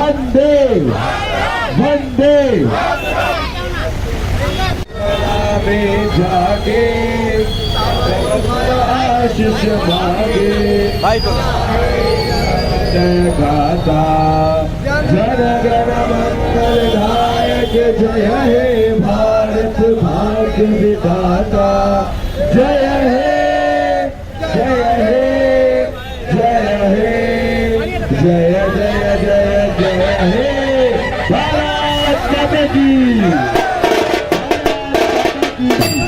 वंदे वंदे में जागे आशीष मांगे गाता जन गण मंगल दायक जय हे भारत भाग्य विधाता जय हे जय हे जय हे जय जय जय जय हे भारत माता की।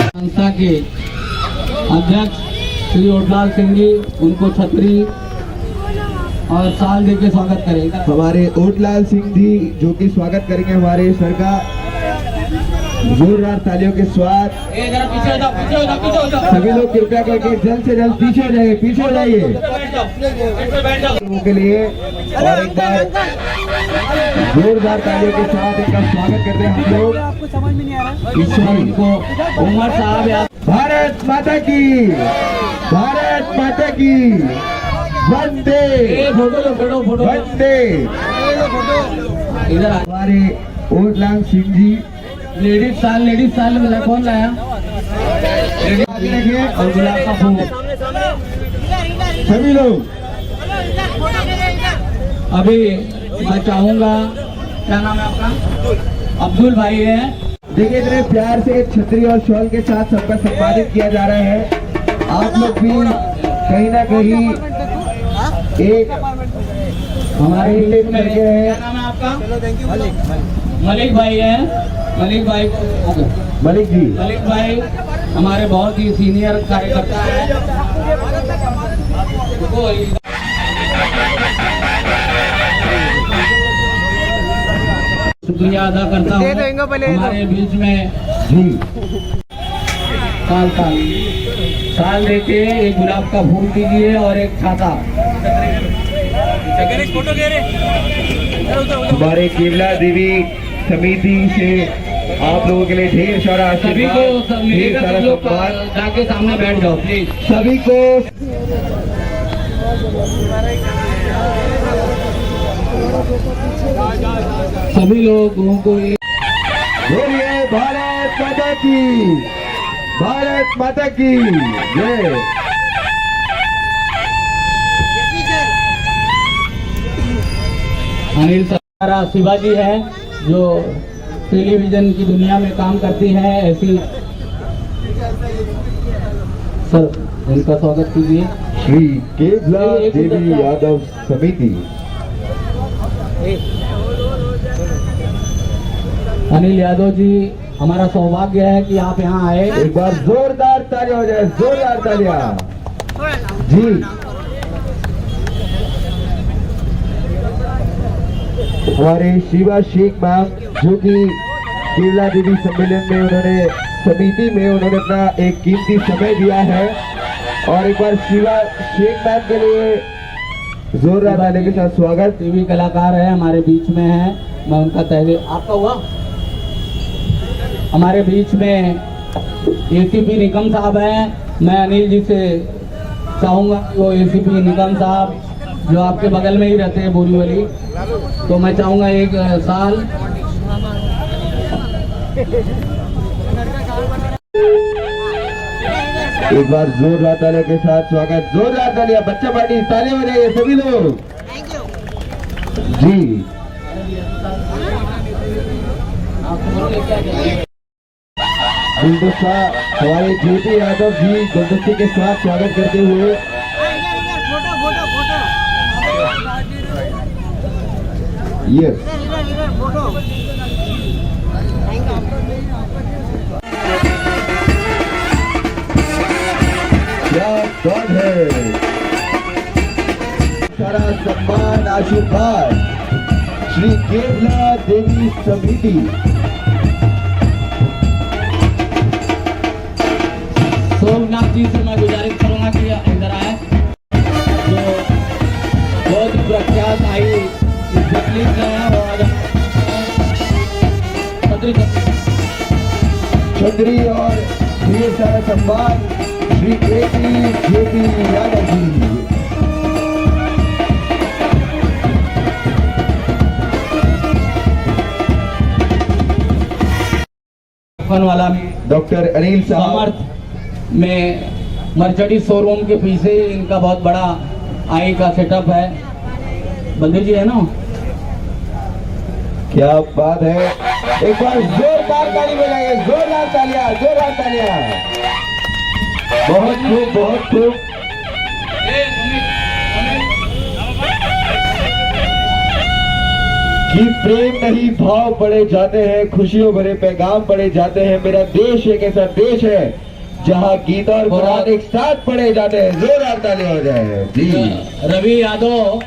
संस्था के अध्यक्ष श्री ओटलाल सिंह जी उनको छतरी और साल दे के स्वागत करेगा। हमारे ओटलाल सिंह जी जो कि स्वागत करेंगे हमारे सर का जोरदार तालियों के साथ। सभी लोग कृपया करके जल्द से जल्द पीछे हो जाइए, पीछे हो जाइए लोगों के लिए। और एक बार जोरदार तालियों के साथ इनका स्वागत करते हैं हम लोग। आपको समझ में नहीं आ रहा इनको उमर साहब। भारत माता की, भारत माता की वंदे फोटो वंदे। इधर हमारे ओटलाल सिंह जी लेडीज साल में कौन लाया और गुलाब का फूल। सभी लोग अभी मैं चाहूंगा, क्या नाम है आपका? अब्दुल भाई है। देखिए इतने प्यार से छतरी और शॉल के साथ सबका सम्मानित किया जा रहा है। आप लोग भी कहीं ना कहीं एक हमारे लिए करके है। क्या नाम है आपका? मलिक भाई है। मलिक भाई मलिक जी, मलिक भाई हमारे बहुत ही सीनियर कार्यकर्ता है। शुक्रिया अदा करता हूँ हमारे बीच में जी साल देके एक गुलाब का फूल दीजिए और एक छाता। हमारे केवला देवी समिति से आप लोगों के लिए ढेर सारा सभी को ढेर सारा सम्मान। जाके सामने बैठ जाओ प्लीज। सभी को सभी लोगों को बोलिए भारत माता की, भारत माता की जय। अनिल सारा शिवाजी है जो टेलीविजन की दुनिया में काम करती है ऐसी। सर इनका स्वागत कीजिए। श्री केवला देवी यादव समिति। अनिल यादव जी हमारा सौभाग्य है कि आप यहाँ आए। एक बार जोरदार तालियां हो जाए, जोरदार तालियां जी। हमारे शिवा शेख मैम जो कि केवला देवी सम्मेलन में उन्होंने समिति में उन्होंने अपना एक कीमती समय दिया है। और एक बार शिवा शेख मैम के लिए जोरदार तालियों के साथ स्वागत। टीवी कलाकार है, हमारे बीच में है। मैं उनका तहरीर आपका हुआ। हमारे बीच में एसीपी निकम साहब हैं। मैं अनिल जी से चाहूँगा कि वो एसीपी निकम साहब जो आपके बगल में ही रहते हैं बोरीवली, तो मैं चाहूँगा एक साल। एक बार जोरदार तालियों के साथ स्वागत। जोरदार तालियां, बच्चा पार्टी तालियां बजाइए सभी लोग जी। गुलदस्ता हमारे ज्योति यादव जी गुलदस्ते के साथ स्वागत करते हुए। यस क्या बात है। सारा सम्मान आशीर्वाद श्री केवला देवी समिति। सोमनाथ जी से मैं गुजारिश करूंगा कि इधर आए। जो बहुत प्रख्यात आई इस तकलीफ में है और छतरी और ढेर सारा सम्मान श्री ज्योति यादव जी। राखन वाला डॉक्टर अनिल साहब। समर्थ में मर्सिडीज शोरूम के पीछे इनका बहुत बड़ा आई का सेटअप है। बंदे जी है ना, क्या बात है, एक बार जोरदार ताली बजाइए, जोरदार तालियां, जोरदार तालियां। बहुत खूब, बहुत खूब। कि प्रेम नहीं भाव बढ़े जाते हैं, खुशियों भरे पैगाम बढ़े जाते हैं। मेरा देश एक ऐसा देश है जहां गीत और कुरान एक साथ पढ़े जाते हैं। जोरदार तालियां हो जाए जी। रवि यादव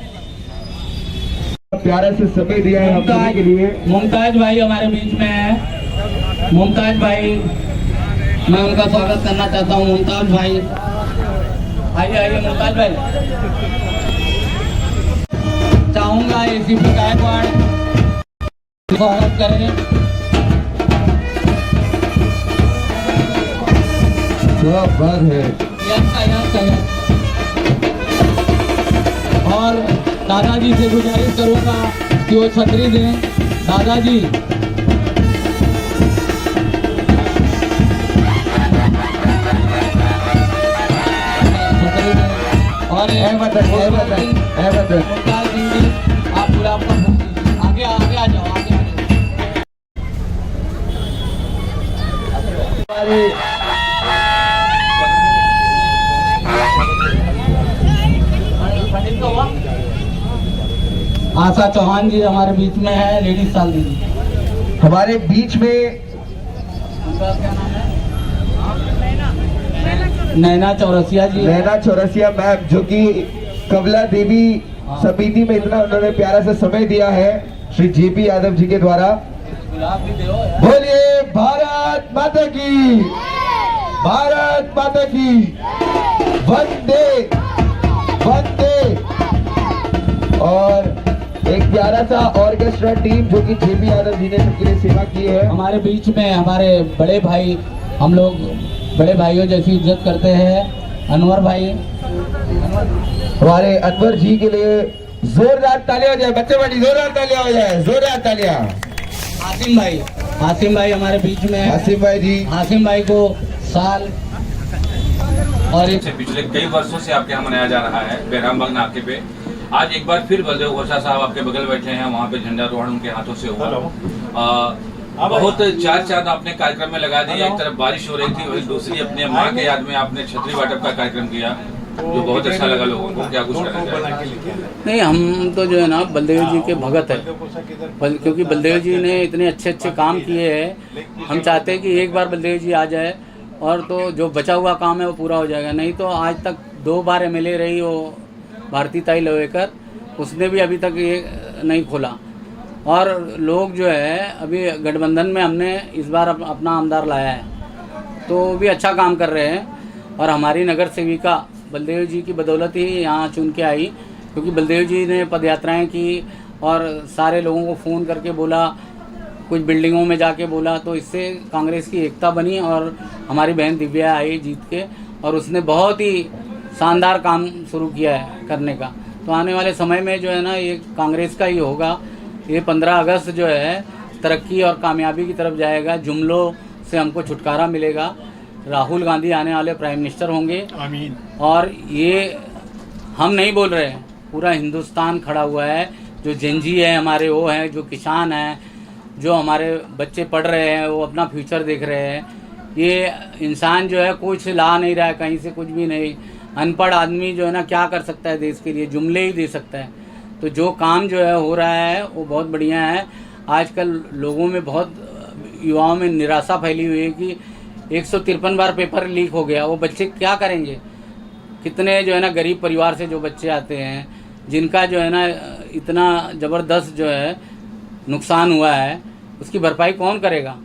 प्यारा से समय दिया है हम सभी के लिए। मुमताज भाई हमारे बीच में है। मुमताज भाई, मैं उनका स्वागत करना चाहता हूँ। मुमताज भाई आइए, आइए मुमताज भाई। चाहूंगा एसीपी गायकवाड़ स्वागत करें। क्या बात है। और दादाजी से गुजारिश करूंगा कि वो छतरी दें। दादाजी छतरी दें। और मुमताज सिंह जी, आप पूरा आपका आगे आगे आ जाओ, आगे आ जाओ। आशा चौहान जी हमारे बीच में है, लेडीज साल दीदी हमारे बीच में। उनका क्या नाम है? नैना चौरसिया जी। नैना चौरसिया मैम, जो कि कमला देवी समिति में इतना उन्होंने प्यारा सा समय दिया है श्री जेपी यादव जी के द्वारा। बोलिए भारत माता की, भारत माता की, वंदे वंदे। और एक प्यारा सा ऑर्केस्ट्रा टीम जो कि जेपी यादव जी ने सबके लिए सेवा की है। हमारे बीच में हमारे बड़े भाई, हम लोग बड़े भाइयों जैसी इज्जत करते हैं, अनवर भाई। हमारे अनवर जी के लिए जोरदार तालियां हो जाए। बच्चे बड़ी जोरदार तालियां हो जाए, जोरदार तालियां। आसिम भाई, आसिम भाई हमारे बीच में है। आसिम भाई जी, आसिम भाई को साल और पिछले कई वर्षों से आपके यहाँ मनाया जा रहा है बैराम बाग नाके पे। आज एक बार फिर बलदेव घोषा साहब आपके बगल बैठे हैं, वहाँ पे झंडारोहण उनके हाथों से हुआ। बहुत चार चांद आपने कार्यक्रम में लगा दिए। एक तरफ बारिश हो रही थी, वही दूसरी अपने माँ के याद में आपने छतरी वाटप का कार्यक्रम किया, जो बहुत अच्छा लगा लोगों को। क्या कुछ करना चाहिए? नहीं, हम तो जो है ना बलदेव जी के भगत है, क्योंकि बलदेव जी ने इतने अच्छे अच्छे काम किए हैं। हम चाहते हैं कि एक बार बलदेव जी आ जाए और तो जो बचा हुआ काम है वो पूरा हो जाएगा। नहीं तो आज तक 2 बार MLA रही वो भारती ताई लोवेकर, उसने भी अभी तक ये नहीं खोला। और लोग जो है अभी गठबंधन में हमने इस बार अपना आमदार लाया है, तो वो भी अच्छा काम कर रहे हैं। और हमारी नगर सेविका बलदेव जी की बदौलत ही यहाँ चुन के आई, क्योंकि बलदेव जी ने पदयात्राएं की और सारे लोगों को फ़ोन करके बोला, कुछ बिल्डिंगों में जाके बोला, तो इससे कांग्रेस की एकता बनी। और हमारी बहन दिव्या आई जीत के, और उसने बहुत ही शानदार काम शुरू किया है करने का। तो आने वाले समय में जो है ना ये कांग्रेस का ही होगा। ये 15 अगस्त जो है तरक्की और कामयाबी की तरफ जाएगा। जुमलों से हमको छुटकारा मिलेगा। राहुल गांधी आने वाले प्राइम मिनिस्टर होंगे। आमीन। और ये हम नहीं बोल रहे हैं, पूरा हिंदुस्तान खड़ा हुआ है। जो जेनजी है हमारे, वो हैं, जो किसान हैं, जो हमारे बच्चे पढ़ रहे हैं, वो अपना फ्यूचर देख रहे हैं। ये इंसान जो है कुछ ला नहीं रहा है कहीं से, कुछ भी नहीं। अनपढ़ आदमी जो है ना क्या कर सकता है देश के लिए, जुमले ही दे सकता है। तो जो काम जो है हो रहा है वो बहुत बढ़िया है। आजकल लोगों में, बहुत युवाओं में निराशा फैली हुई है कि 153 बार पेपर लीक हो गया। वो बच्चे क्या करेंगे? कितने जो है ना गरीब परिवार से जो बच्चे आते हैं, जिनका जो है ना इतना ज़बरदस्त जो है नुकसान हुआ है, उसकी भरपाई कौन करेगा?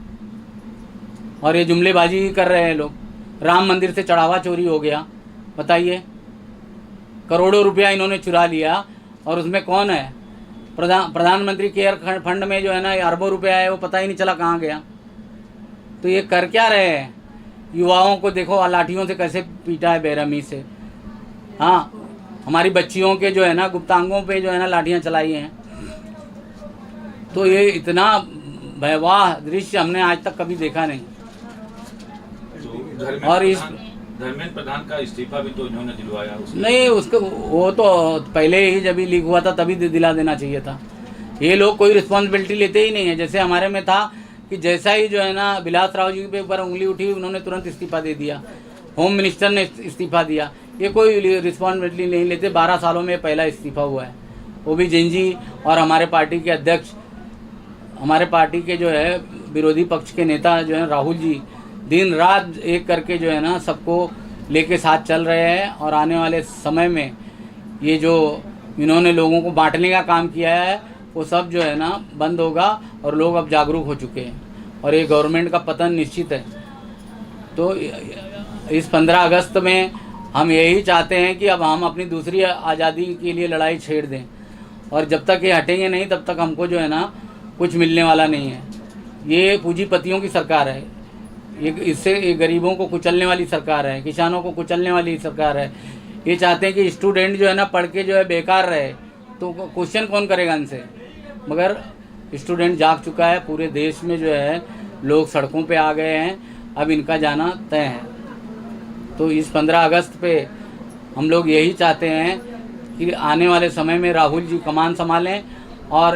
और ये जुमलेबाजी कर रहे हैं लोग। राम मंदिर से चढ़ावा चोरी हो गया, बताइए, करोड़ों रुपया इन्होंने चुरा लिया, और उसमें कौन है? प्रधानमंत्री केयर फंड में जो है ना अरबों रुपया है, वो पता ही नहीं चला कहाँ गया। तो ये कर क्या रहे हैं? युवाओं को देखो लाठियों से कैसे पीटा है बेरहमी से। हाँ, हमारी बच्चियों के जो है ना गुप्तांगों पे जो है ना लाठियाँ चलाई हैं। तो ये इतना भयावह दृश्य हमने आज तक कभी देखा नहीं। धर्मेंद्र प्रधान का इस्तीफा भी तो इन्होंने दिलवाया नहीं, उसको वो तो पहले ही जब ही लीक हुआ था तभी दिला देना चाहिए था। ये लोग कोई रिस्पॉन्सिबिलिटी लेते ही नहीं है। जैसे हमारे में था कि जैसा ही जो है ना विलास राव जी के ऊपर उंगली उठी, उन्होंने तुरंत इस्तीफा दे दिया, होम मिनिस्टर ने इस्तीफा दिया। ये कोई रिस्पॉन्सिबिलिटी नहीं लेते। 12 सालों में पहला इस्तीफा हुआ है, वो भी जैन जी और हमारे पार्टी के अध्यक्ष, हमारे पार्टी के जो है विरोधी पक्ष के नेता जो है राहुल जी, दिन रात एक करके जो है ना सबको लेके साथ चल रहे हैं। और आने वाले समय में ये जो इन्होंने लोगों को बांटने का काम किया है वो सब जो है ना बंद होगा और लोग अब जागरूक हो चुके हैं और ये गवर्नमेंट का पतन निश्चित है। तो इस 15 अगस्त में हम यही चाहते हैं कि अब हम अपनी दूसरी आज़ादी के लिए लड़ाई छेड़ दें, और जब तक ये हटेंगे नहीं तब तक हमको जो है ना कुछ मिलने वाला नहीं है। ये पूंजीपतियों की सरकार है, इससे गरीबों को कुचलने वाली सरकार है, किसानों को कुचलने वाली सरकार है। ये चाहते हैं कि स्टूडेंट जो है ना पढ़ के जो है बेकार रहे, तो क्वेश्चन कौन करेगा इनसे। मगर स्टूडेंट जाग चुका है, पूरे देश में जो है लोग सड़कों पे आ गए हैं, अब इनका जाना तय है। तो इस 15 अगस्त पे हम लोग यही चाहते हैं कि आने वाले समय में राहुल जी कमान संभालें और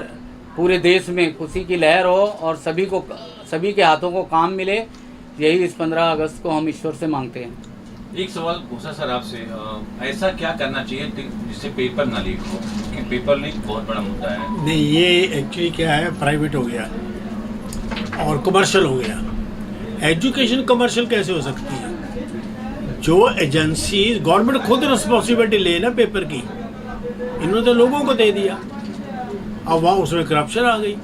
पूरे देश में खुशी की लहर हो और सभी के हाथों को काम मिले। यही इस 15 अगस्त को हम ईश्वर से मांगते हैं। एक सवाल घोषा सर आपसे, ऐसा क्या करना चाहिए जिससे पेपर ना लीक हो, कि पेपर लीक बहुत बड़ा मुद्दा है। नहीं, ये एक्चुअली क्या है, प्राइवेट हो गया और कमर्शियल हो गया। एजुकेशन कमर्शियल कैसे हो सकती है? जो एजेंसी गवर्नमेंट खुद रिस्पॉन्सिबिलिटी ले ना पेपर की, इन्होंने तो लोगों को दे दिया। अब वहाँ उसमें करप्शन आ गई।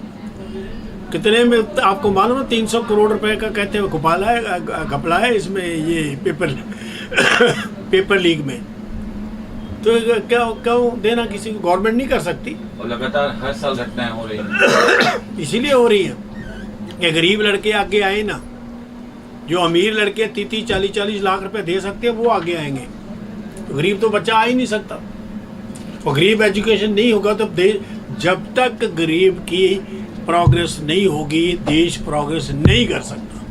कितने में आपको मालूम है? 300 करोड़ रुपए का कहते हैं घपला है इसमें, ये पेपर लीक में। तो क्या देना किसी को गवर्नमेंट नहीं कर सकती। और लगातार हर साल घटनाएं हो रही हैं। इसीलिए हो रही है कि गरीब लड़के आगे आए ना। जो अमीर लड़के 30-40 लाख रुपए दे सकते हैं वो आगे आएंगे, तो गरीब तो बच्चा आ ही नहीं सकता। और गरीब एजुकेशन नहीं होगा तो जब तक गरीब की प्रोग्रेस नहीं होगी देश प्रोग्रेस नहीं कर सकता।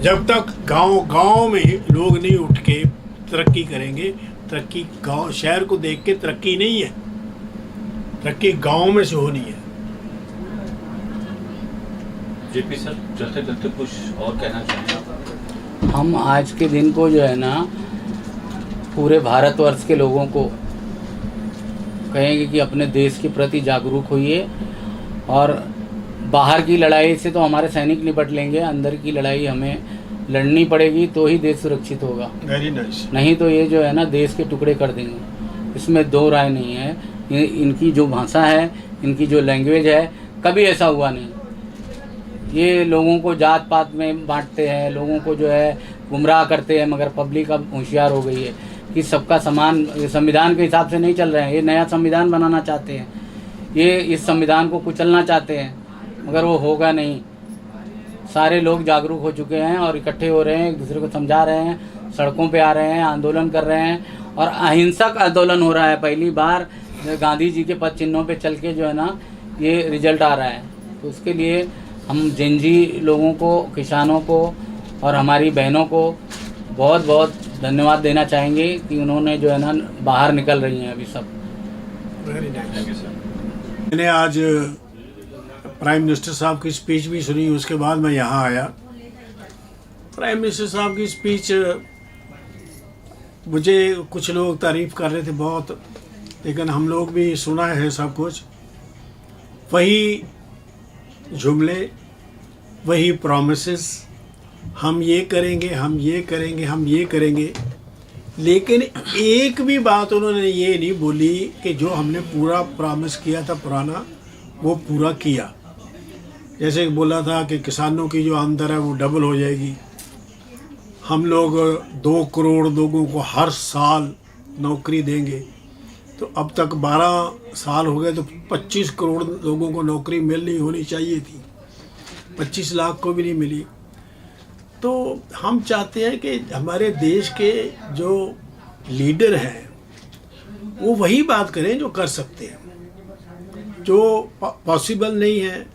जब तक गांव में लोग नहीं उठ के तरक्की करेंगे, तरक्की गांव शहर को देख के तरक्की नहीं है, तरक्की गांव में से होनी है। जेपी सर, चलते चलते कुछ और कहना चाहेंगे? हम आज के दिन को जो है ना पूरे भारतवर्ष के लोगों को कहेंगे कि अपने देश के प्रति जागरूक होइए। और बाहर की लड़ाई से तो हमारे सैनिक निपट लेंगे, अंदर की लड़ाई हमें लड़नी पड़ेगी, तो ही देश सुरक्षित होगा। Very nice. नहीं तो ये जो है ना देश के टुकड़े कर देंगे, इसमें दो राय नहीं है। इनकी जो भाषा है, इनकी जो लैंग्वेज है, कभी ऐसा हुआ नहीं। ये लोगों को जात पात में बांटते हैं, लोगों को जो है गुमराह करते हैं, मगर पब्लिक अब होशियार हो गई है कि सबका समान संविधान के हिसाब से नहीं चल रहे हैं। ये नया संविधान बनाना चाहते हैं, ये इस संविधान को कुचलना चाहते हैं, मगर वो होगा नहीं। सारे लोग जागरूक हो चुके हैं और इकट्ठे हो रहे हैं, एक दूसरे को समझा रहे हैं, सड़कों पे आ रहे हैं, आंदोलन कर रहे हैं और अहिंसक आंदोलन हो रहा है। पहली बार गांधी जी के पद चिन्हों पे चल के जो है ना ये रिजल्ट आ रहा है। तो उसके लिए हम जेनजी लोगों को, किसानों को और हमारी बहनों को बहुत बहुत धन्यवाद देना चाहेंगे कि उन्होंने जो है ना बाहर निकल रही हैं अभी सब। Very nice. मैंने आज प्राइम मिनिस्टर साहब की स्पीच भी सुनी, उसके बाद मैं यहाँ आया। प्राइम मिनिस्टर साहब की स्पीच मुझे कुछ लोग तारीफ कर रहे थे बहुत, लेकिन हम लोग भी सुना है सब कुछ। वही जुमले, वही प्रॉमिसेस, हम ये करेंगे, हम ये करेंगे, हम ये करेंगे। लेकिन एक भी बात उन्होंने ये नहीं बोली कि जो हमने पूरा प्रॉमिस किया था पुराना, वो पूरा किया। जैसे बोला था कि किसानों की जो आमदनी है वो डबल हो जाएगी, हम लोग 2 करोड़ लोगों को हर साल नौकरी देंगे। तो अब तक 12 साल हो गए, तो 25 करोड़ लोगों को नौकरी मिलनी होनी चाहिए थी, 25 लाख को भी नहीं मिली। तो हम चाहते हैं कि हमारे देश के जो लीडर हैं वो वही बात करें जो कर सकते हैं। जो पॉसिबल नहीं है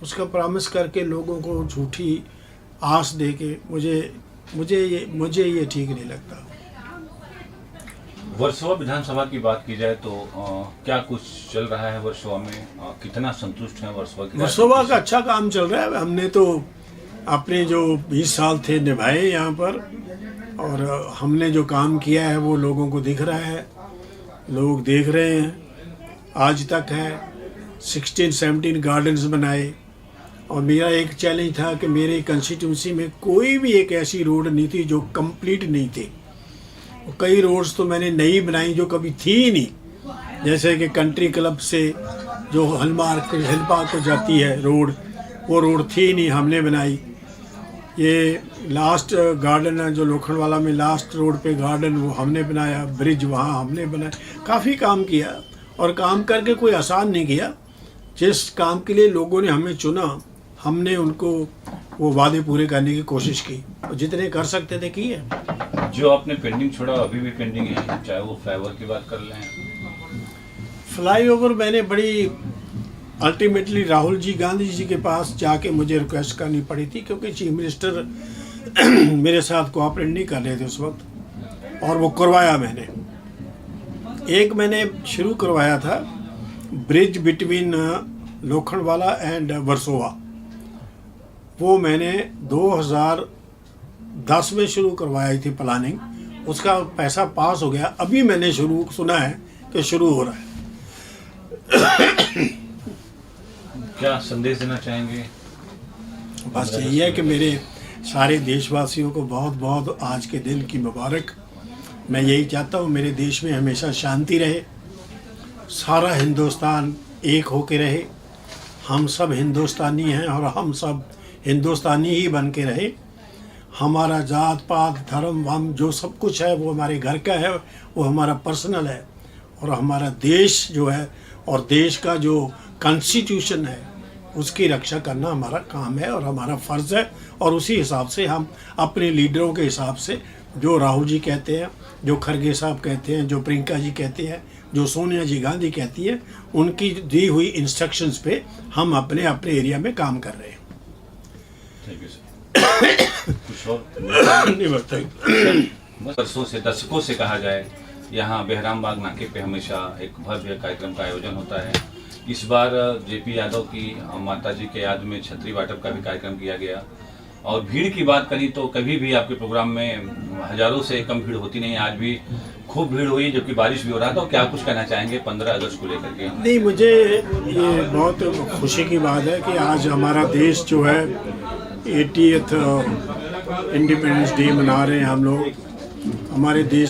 उसका प्रॉमिस करके लोगों को झूठी आस दे के मुझे मुझे ये ठीक नहीं लगता। वर्सोवा विधानसभा की बात की जाए तो क्या कुछ चल रहा है वर्सोवा में? कितना संतुष्ट हैं वर्सोवा की? वर्सोवा का अच्छा काम चल रहा है। हमने तो अपने जो 20 साल थे निभाए यहाँ पर, और हमने जो काम किया है वो लोगों को दिख रहा है, लोग देख रहे हैं। आज तक है 16-17 गार्डन्स बनाए, और मेरा एक चैलेंज था कि मेरे कंस्टिट्यूंसी में कोई भी एक ऐसी रोड नहीं थी जो कंप्लीट नहीं थी। कई रोड्स तो मैंने नई बनाई जो कभी थी ही नहीं, जैसे कि कंट्री क्लब से जो हिलपार्क को जाती है रोड, वो रोड थी नहीं, हमने बनाई। ये लास्ट गार्डन है जो लोखंडवाला में लास्ट रोड पे गार्डन, वो हमने बनाया। ब्रिज वहाँ हमने बनाया। काफ़ी काम किया, और काम करके कोई आसान नहीं किया। जिस काम के लिए लोगों ने हमें चुना, हमने उनको वो वादे पूरे करने की कोशिश की, और जितने कर सकते थे किए। जो आपने पेंडिंग छोड़ा अभी भी पेंडिंग है, चाहे वो फ्लाईओवर की बात कर लें। फ्लाईओवर मैंने बड़ी अल्टीमेटली राहुल जी गांधी जी के पास जाके मुझे रिक्वेस्ट करनी पड़ी थी, क्योंकि चीफ मिनिस्टर मेरे साथ कोऑपरेट नहीं कर रहे थे उस वक्त, और वो करवाया मैंने। एक मैंने शुरू करवाया था bridge between Lokhandwala and Versova, वो मैंने 2010 में शुरू करवाई थी प्लानिंग। उसका पैसा पास हो गया। अभी मैंने सुना है कि शुरू हो रहा है। क्या संदेश देना चाहेंगे? बस यही है कि मेरे सारे देशवासियों को बहुत बहुत आज के दिन की मुबारक। मैं यही चाहता हूँ मेरे देश में हमेशा शांति रहे, सारा हिंदुस्तान एक होके रहे। हम सब हिंदुस्तानी हैं, और हम सब हिंदुस्तानी ही बन के रहे। हमारा जात पात धर्म वम जो सब कुछ है वो हमारे घर का है, वो हमारा पर्सनल है। और हमारा देश जो है, और देश का जो कॉन्स्टिट्यूशन है, उसकी रक्षा करना हमारा काम है और हमारा फ़र्ज़ है। और उसी हिसाब से हम अपने लीडरों के हिसाब से, जो राहुल जी कहते हैं, जो खरगे साहब कहते हैं, जो प्रियंका जी कहते हैं, जो सोनिया जी गांधी कहती है, उनकी दी हुई इंस्ट्रक्शंस पे हम अपने अपने एरिया में काम कर रहे हैं। Thank you sir. कुछ और नहीं बताइए। वर्षों से, दशकों से कहा जाए, यहाँ बेहराम बाग नाके पे हमेशा एक भव्य कार्यक्रम का आयोजन होता है। इस बार जेपी यादव की माता जी के याद में छतरी वाटप का भी कार्यक्रम किया गया। और भीड़ की बात करी तो कभी भी आपके प्रोग्राम में हजारों से कम भीड़ होती नहीं। आज भी खूब भीड़ हुई, जबकि बारिश भी हो रहा था। तो क्या कुछ कहना चाहेंगे 15 अगस्त को लेकर के? नहीं, मुझे ये बहुत खुशी की बात है कि आज हमारा देश जो है 80th इंडिपेंडेंस डे मना रहे हैं हम लोग। हमारे देश